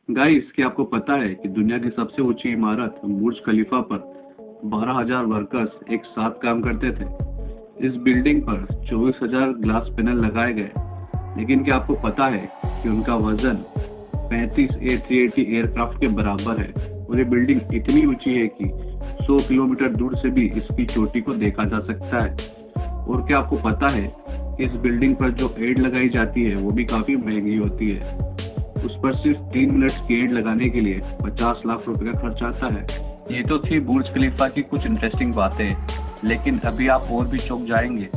Guys, क्या आपको पता है कि दुनिया की सबसे ऊंची इमारत बुर्ज खलीफा पर 12,000 वर्कर्स एक साथ काम करते थे। इस बिल्डिंग पर 24,000 ग्लास पैनल लगाए गए। लेकिन क्या आपको पता है कि उनका वजन 35 A380 एयरक्राफ्ट के बराबर है और ये बिल्डिंग इतनी ऊंची है कि 100 किलोमीटर दूर से भी इसकी चोटी को देखा जा सकता है। और क्या आपको पता है कि इस बिल्डिंग पर जो एड लगाई जाती है वो भी काफी महंगी होती है। उस पर सिर्फ 3 मिनट की एड लगाने के लिए 50 लाख रुपए का खर्च आता है। ये तो थी बुर्ज खलीफा की कुछ इंटरेस्टिंग बातें, लेकिन अभी आप और भी चौंक जाएंगे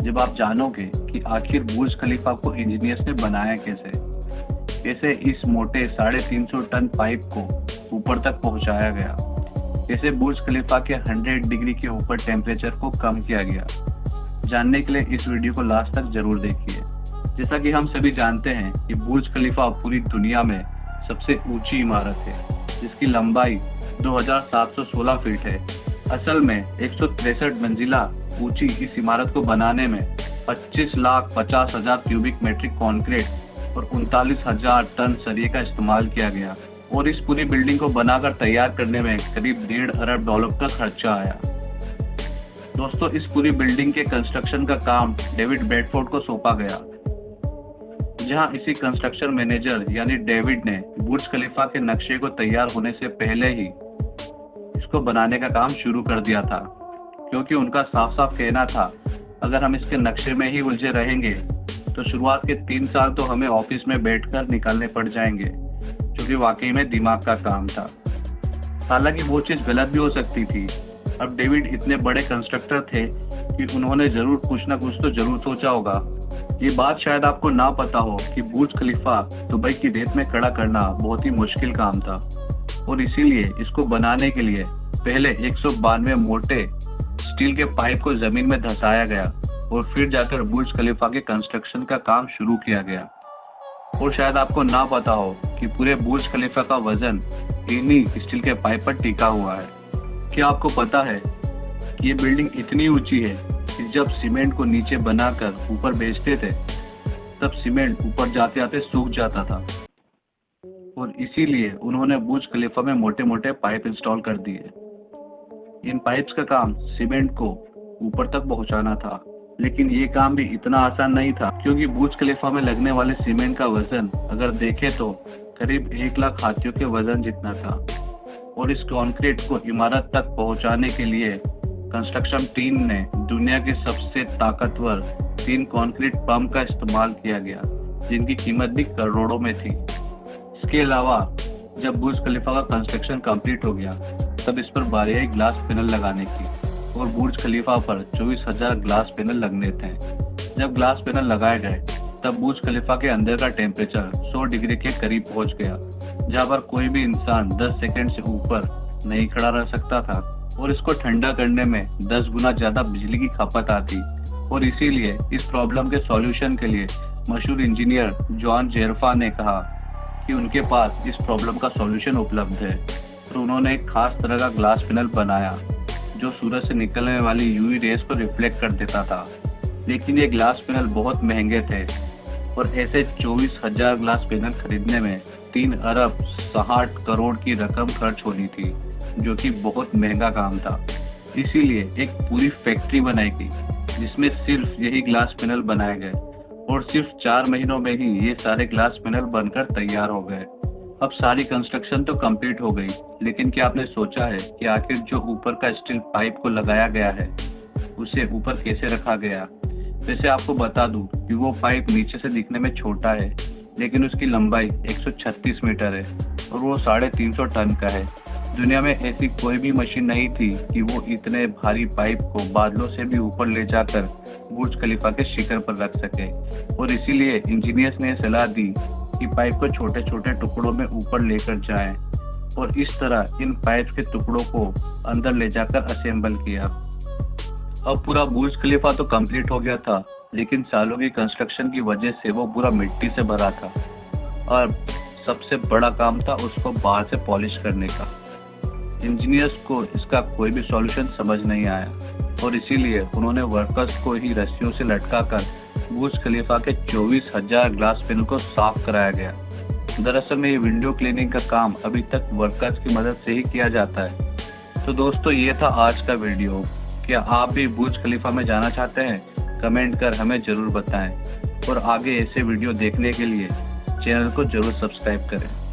जब आप जानोगे कि आखिर बुर्ज खलीफा को इंजीनियर्स ने बनाया कैसे इस मोटे 350 टन पाइप को ऊपर तक पहुंचाया गया, कैसे बुर्ज खलीफा के 100 डिग्री के ऊपर टेम्परेचर को कम किया गया। जानने के लिए इस वीडियो को लास्ट तक जरूर देखिए। जैसा कि हम सभी जानते हैं कि बुर्ज खलीफा पूरी दुनिया में सबसे ऊंची इमारत है, जिसकी लंबाई 2,716 फीट है। असल में 163 मंजिला ऊंची इस इमारत को बनाने में 25,50,000 क्यूबिक मीटर कंक्रीट और 39,000 टन सरिये का इस्तेमाल किया गया और इस पूरी बिल्डिंग को बनाकर तैयार करने में करीब $1.5 अरब का खर्चा आया। दोस्तों, इस पूरी बिल्डिंग के कंस्ट्रक्शन का काम डेविड ब्रैडफोर्ड को सौंपा गया, जहां इसी कंस्ट्रक्शन मैनेजर यानी डेविड ने बुर्ज खलीफा के नक्शे को तैयार होने से पहले ही इसको बनाने का काम शुरू कर दिया था, क्योंकि उनका साफ साफ कहना था, अगर हम इसके नक्शे में ही उलझे रहेंगे तो शुरुआत के 3 साल तो हमें ऑफिस में बैठकर निकालने पड़ जाएंगे, जो कि वाकई में दिमाग का काम था। हालांकि वो चीज गलत भी हो सकती थी। अब डेविड इतने बड़े कंस्ट्रक्टर थे कि उन्होंने जरूर कुछ ना कुछ तो जरूर सोचा होगा। ये बात शायद आपको ना पता हो कि बुर्ज खलीफा दुबई की रेत में खड़ा करना बहुत ही मुश्किल काम था और इसीलिए इसको बनाने के लिए पहले 192 मोटे स्टील के पाइप को जमीन में धंसाया गया और फिर जाकर बुर्ज खलीफा के कंस्ट्रक्शन का काम शुरू किया गया। और शायद आपको ना पता हो कि पूरे बुर्ज खलीफा का वजन इन्हीं स्टील के पाइप पर टिका हुआ है। क्या आपको पता है कि ये बिल्डिंग इतनी ऊंची है कि जब सीमेंट को नीचे बनाकर ऊपर बेचते थे, तब सीमेंट ऊपर जाते जाते सूख जाता था और इसीलिए उन्होंने बुर्ज खलीफा में मोटे मोटे पाइप इंस्टॉल कर दिए। इन पाइप्स का काम सीमेंट को ऊपर तक पहुंचाना था, लेकिन ये काम भी इतना आसान नहीं था, क्योंकि बुर्ज खलीफा में लगने वाले सीमेंट का वजन अगर देखें तो करीब 1 लाख हाथियों के वजन जितना था। और इस कंक्रीट को इमारत तक पहुंचाने के लिए कंस्ट्रक्शन टीम ने दुनिया के सबसे ताकतवर 3 कंक्रीट पंप का इस्तेमाल किया गया, जिनकी कीमत भी करोड़ों में थी। इसके अलावा जब बुर्ज खलीफा का कंस्ट्रक्शन कंप्लीट हो गया, तब इस पर बारी आई ग्लास पैनल लगाने की और बुर्ज खलीफा पर 24,000 ग्लास पैनल लगने थे। जब ग्लास पैनल लगाए गए, तब बुर्ज खलीफा के अंदर का टेम्परेचर 100 डिग्री के करीब पहुंच गया, जहां पर कोई भी इंसान 10 सेकंड से ऊपर नहीं खड़ा रह सकता था और इसको ठंडा करने में 10 गुना ज्यादा बिजली की खपत आती। और इसीलिए इस प्रॉब्लम के सॉल्यूशन के लिए मशहूर इंजीनियर जॉन जेरफा ने कहा कि उनके पास इस प्रॉब्लम का सॉल्यूशन उपलब्ध है और उन्होंने एक खास तरह का ग्लास पैनल बनाया जो सूरज से निकलने वाली यूवी रेस को रिफ्लेक्ट कर देता था। लेकिन ये ग्लास पैनल बहुत महंगे थे और ऐसे 24,000 ग्लास पैनल खरीदने में 3 अरब 60 करोड़ की रकम खर्च होनी थी, जो कि बहुत महंगा काम था। इसीलिए एक पूरी फैक्ट्री बनाई गई जिसमें सिर्फ यही ग्लास पैनल बनाए गए और सिर्फ 4 महीनों में ही ये सारे ग्लास पैनल बनकर तैयार हो गए। अब सारी कंस्ट्रक्शन तो कंप्लीट हो गई, लेकिन क्या आपने सोचा है कि आखिर जो ऊपर का स्टील पाइप को लगाया गया है उसे ऊपर कैसे रखा गया? वैसे आपको बता दूं कि वो पाइप नीचे से दिखने में छोटा है, लेकिन उसकी लंबाई 136 मीटर है और वो 350 टन का है। दुनिया में ऐसी कोई भी मशीन नहीं थी कि वो इतने भारी पाइप को बादलों से भी ऊपर ले जाकर बुर्ज खलीफा के शिखर पर रख सके। और इसीलिए इंजीनियर्स ने सलाह दी कि पाइप को छोटे छोटे टुकड़ों में ऊपर लेकर जाएं और इस तरह इन पाइप के टुकड़ों को अंदर ले जाकर असेंबल किया। अब पूरा बुर्ज खलीफा तो कंप्लीट हो गया था, लेकिन सालों की कंस्ट्रक्शन की वजह से वो पूरा मिट्टी से भरा था और सबसे बड़ा काम था उसको बाहर से पॉलिश करने का। इंजीनियर्स को इसका कोई भी सॉल्यूशन समझ नहीं आया और इसीलिए उन्होंने वर्कर्स को ही रस्सियों से लटकाकर बुर्ज खलीफा के 24,000 ग्लास पैनल को साफ कराया गया। दरअसल में ये विंडो क्लीनिंग का काम अभी तक वर्कर्स की मदद से ही किया जाता है। तो दोस्तों ये था आज का वीडियो। क्या आप भी बुर्ज खलीफा में जाना चाहते हैं? कमेंट कर हमें ज़रूर बताएं और आगे ऐसे वीडियो देखने के लिए चैनल को ज़रूर सब्सक्राइब करें।